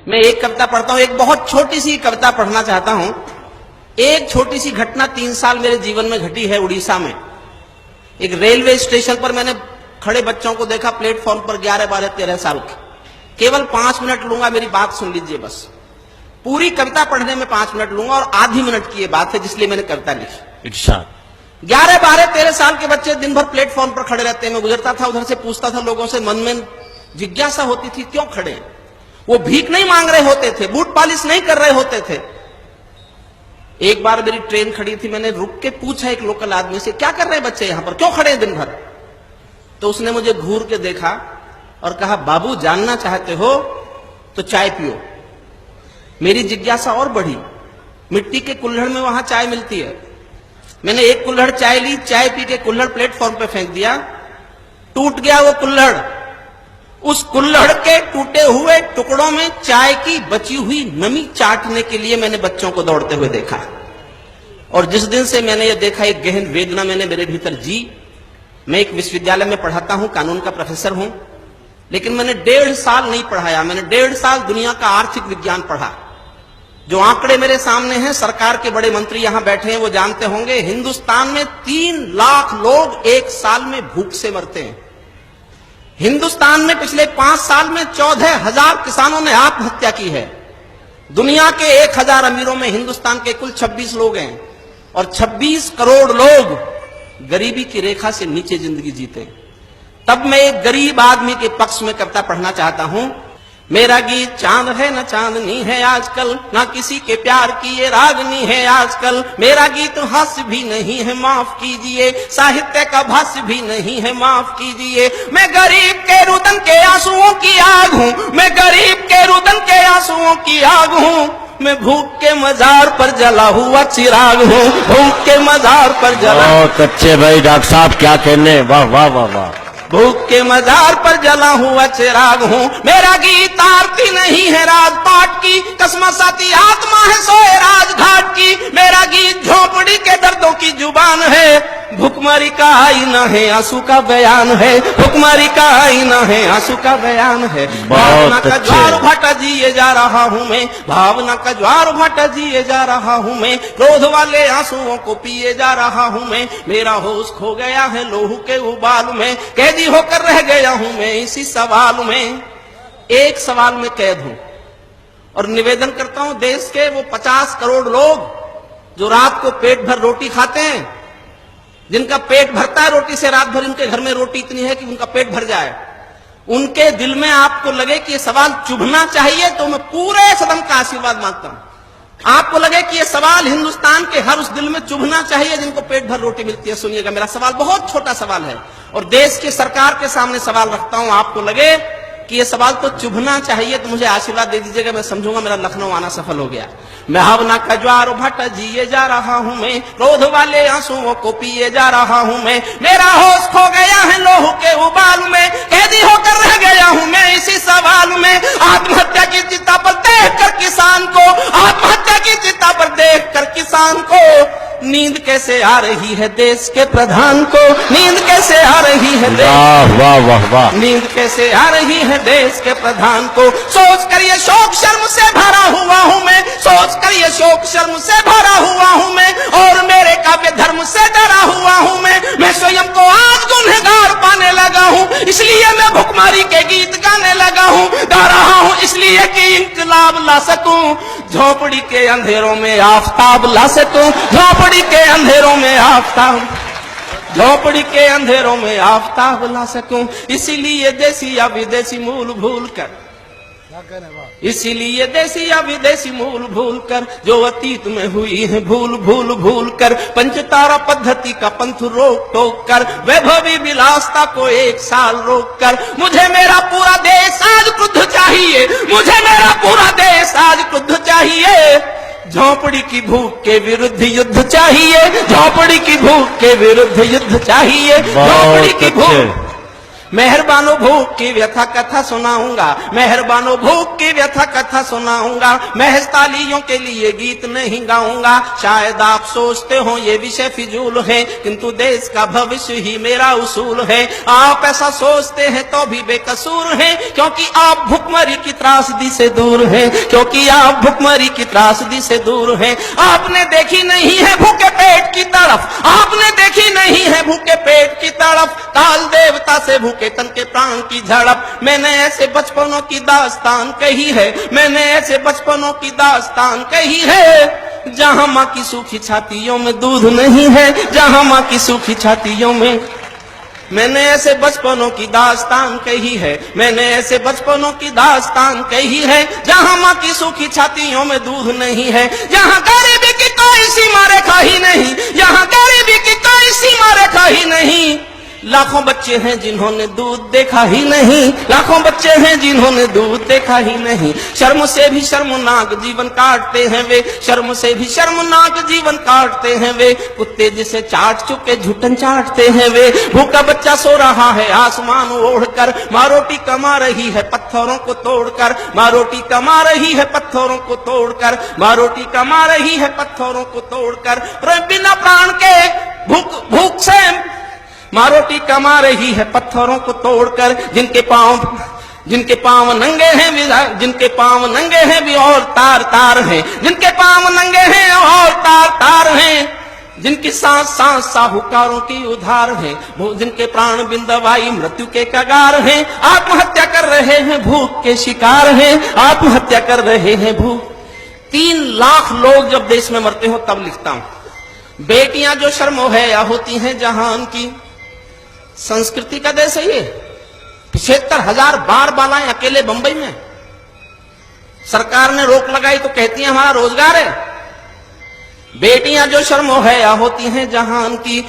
मैं एक कविता पढ़ता हूं, एक बहुत छोटी सी कविता पढ़ना चाहता हूं। एक छोटी सी घटना 3 साल मेरे जीवन में घटी है उड़ीसा में। एक रेलवे स्टेशन पर मैंने खड़े बच्चों को देखा, प्लेटफॉर्म पर 11, 12, 13 साल के। केवल 5 मिनट लूंगा, मेरी बात सुन लीजिए बस। पूरी कविता पढ़ने में 5 मिनट लूंगा और आधी मिनट की ये बात है, जिसलिए मैंने कविता लिखी। 11, 12, 13 साल के बच्चे दिन भर प्लेटफॉर्म पर खड़े रहते हैं। मैं गुजरता था, उधर से पूछता था लोगों से, मन में जिज्ञासा होती थी क्यों खड़े हैं। वो भीख नहीं मांग रहे होते थे, बूट पॉलिश नहीं कर रहे होते थे। एक बार मेरी ट्रेन खड़ी थी, मैंने रुक के पूछा एक लोकल आदमी से, क्या कर रहे हैं बच्चे यहां पर, क्यों खड़े हैं दिन भर। तो उसने मुझे घूर के देखा और कहा, बाबू जानना चाहते हो तो चाय पियो। मेरी जिज्ञासा और बढ़ी। मिट्टी के कुल्हड़ में वहां चाय मिलती है। मैंने एक कुल्हड़ चाय ली, चाय पी के कुल्हड़ प्लेटफॉर्म पे फेंक दिया, टूट गया वो कुल्हड़। उस कुल्हड़ के टूटे हुए टुकड़ों में चाय की बची हुई नमी चाटने के लिए मैंने बच्चों को दौड़ते हुए देखा। और जिस दिन से मैंने ये देखा, एक गहन वेदना मैंने मेरे भीतर जी। मैं एक विश्वविद्यालय में पढ़ाता हूं, कानून का प्रोफेसर हूं, लेकिन मैंने 1.5 साल नहीं पढ़ाया। मैंने 1.5 साल दुनिया का आर्थिक विज्ञान पढ़ा। जो आंकड़े मेरे सामने हैं, सरकार के बड़े मंत्री यहां बैठे हैं, वो जानते होंगे, हिंदुस्तान में 3 लाख लोग एक साल में भूख से मरते हैं। हिंदुस्तान में पिछले 5 साल में 14,000 किसानों ने आत्महत्या की है। दुनिया के 1,000 अमीरों में हिंदुस्तान के कुल 26 लोग हैं और 26 करोड़ लोग गरीबी की रेखा से नीचे जिंदगी जीते हैं। तब मैं एक गरीब आदमी के पक्ष में कविता पढ़ना चाहता हूं। मेरा गीत चांद है न चांदनी है आजकल, ना किसी के प्यार की ये रागनी है आजकल। मेरा गीत हास्य भी नहीं है, माफ कीजिए, साहित्य का भाष्य भी नहीं है, माफ कीजिए। मैं गरीब के रुदन के आंसुओं की आग हूँ, मैं गरीब के रुदन के आंसुओं की आग हूँ। मैं भूख के मजार पर जला हुआ चिराग हूँ, भूख के मजार पर जला। बहुत अच्छे भाई डॉक्टर साहब, क्या कहने, वाह वाह वाह वाह। भूख के मजार पर जला हुआ चिराग हूँ। मेरा गीत आरती नहीं है राजपाट की, कसमसाती आत्मा है सोए राजघाट की। मेरा गीत झोपड़ी के दर्दों की जुबान है, भुखमरी का आईना है, आंसू का बयान है, भुखमरी का आईना है, आंसू का बयान है। भावना का ज्वार भाटा जिए जा रहा हूँ मैं, भावना का ज्वार भाटा जिए जा रहा हूँ मैं। क्रोध वाले आंसुओं को पिए जा रहा हूँ मैं। मेरा होश खो गया है लोहू के उबाल में, कैदी होकर रह गया हूं मैं इसी सवाल में। एक सवाल में कैद हूं और निवेदन करता हूं, देश के वो 50 करोड़ लोग जो रात को पेट भर रोटी खाते हैं, जिनका पेट भरता है रोटी से, रात भर इनके घर में रोटी इतनी है कि उनका पेट भर जाए, उनके दिल में आपको लगे कि ये सवाल चुभना चाहिए, तो मैं पूरे सदन का आशीर्वाद मांगता हूं। आपको लगे कि ये सवाल हिंदुस्तान के हर उस दिल में चुभना चाहिए जिनको पेट भर रोटी मिलती है। सुनिएगा, मेरा सवाल बहुत छोटा सवाल है और देश की सरकार के सामने सवाल रखता हूं। आपको लगे कि ये सवाल तो चुभना चाहिए तो मुझे आशीर्वाद दे दीजिएगा, मैं समझूंगा मेरा लखनऊ आना सफल हो गया। मैं भावना का ज्वार भाटा जिए जा रहा हूं मैं, क्रोध वाले आंसुओं को पिए जा रहा हूं मैं। मेरा होश खो गया है लोहू के उबाल में, कैदी होकर रह गया हूं मैं इसी सवाल में। आत्महत्या की चिता पर देखकर किसान को, आत्महत्या की चिता पर देखकर किसान को नींद कैसे आ रही है देश के प्रधान को, नींद कैसे आ रही है, वाह वाह वाह वाह, नींद कैसे आ रही है देश के प्रधान को। सोच कर ये शोक शर्म से भरा हुआ हूं मैं, सोच कर ये शोक शर्म से भरा हुआ हूं मैं, और मेरे काव्य धर्म से डरा हुआ हूं मैं स्वयं को आज गुनहगार पाने लगा हूं, इसलिए मैं भुखमरी के गीत गाने लगा हूं। गा रहा हूं इसलिए कि इंकलाब ला सकूं, झोपड़ी के अंधेरों में आफताब ला सकूं, झोपड़ी के अंधेरों में आफताब, झोपड़ी के अंधेरों में आफताब ला सकूं। इसीलिए देसी या विदेशी मूल भूल कर, इसीलिए देसी या विदेशी मूल भूल कर, जो अतीत में हुई है भूल भूल भूल कर, पंचतारा पद्धति का पंथ रोक टोक कर, वैभवी विलासता को 1 साल रोक कर, मुझे मेरा पूरा देश आज क्रुद्ध चाहिए, मुझे मेरा पूरा देश आज क्रुद्ध चाहिए। झोपड़ी की भूख के विरुद्ध युद्ध चाहिए, झोपड़ी की भूख के विरुद्ध युद्ध चाहिए, झोपड़ी की भूख, मेहरबानो भूख की व्यथा कथा सुनाऊंगा, मेहरबानो भूख की व्यथा कथा सुनाऊंगा, महज तालियों के लिए गीत नहीं गाऊंगा। शायद आप सोचते हो ये विषय फिजूल है, किंतु देश का भविष्य ही मेरा उसूल है। आप ऐसा सोचते हैं तो भी बेकसूर हैं, क्योंकि आप भुखमरी की त्रासदी से दूर हैं, क्योंकि आप भुखमरी की त्रासदी से दूर हैं। आपने देखी नहीं है भूखे पेट की तड़फ, आपने देखी नहीं है भूखे पेट की तड़फ, काल देवता से भूखे तन के प्राण की झड़प। मैंने ऐसे बचपनों की दास्तान कही है, मैंने ऐसे बचपनों की दास्तान कही है, जहां मां की सूखी छातियों में दूध नहीं है, जहां मां की सूखी छातियों में। मैंने ऐसे बचपनों की दास्तान कही है, मैंने ऐसे बचपनों की दास्तान कही है, जहां मां की सूखी छातियों में दूध नहीं है, जहां गरीबी की कोई सीमा रेखा ही नहीं, जहां गरीबी की कोई सीमा रेखा ही नहीं। लाखों बच्चे हैं जिन्होंने दूध देखा ही नहीं, लाखों बच्चे हैं जिन्होंने दूध देखा ही नहीं। शर्म से भी शर्मनाक जीवन काटते हैं वे, शर्म से भी शर्मनाक जीवन काटते हैं वे, कुत्ते जिसे चाट चुके झुटन चाटते हैं वे। भूखा बच्चा सो रहा है आसमान ओढ़कर, माँ रोटी कमा रही है पत्थरों को तोड़कर, माँ रोटी कमा रही है पत्थरों को तोड़कर, माँ रोटी कमा रही है पत्थरों को तोड़कर। बिना प्राण के भूख से माँ रोटी कमा रही है पत्थरों को तोड़कर। जिनके पांव नंगे हैं, जिनके पांव नंगे हैं भी और तार तार हैं, जिनके पांव नंगे हैं और तार तार हैं, जिनकी सांस सांस साहूकारों की उधार है, जिनके प्राण बिन दवाई मृत्यु के कगार हैं। आत्महत्या कर रहे हैं भूख के शिकार हैं, आत्महत्या कर रहे हैं भूख। 3 लाख लोग जब देश में मरते हो तब लिखता हूं। बेटियां जो शर्मो है या होती हैं जहान की, संस्कृति का देश है ये। 75,000 बार बालाएं अकेले बंबई में, सरकार ने रोक लगाई तो कहती है हमारा रोजगार है। बेटियां जो शर्मो है या होती हैं जहान की,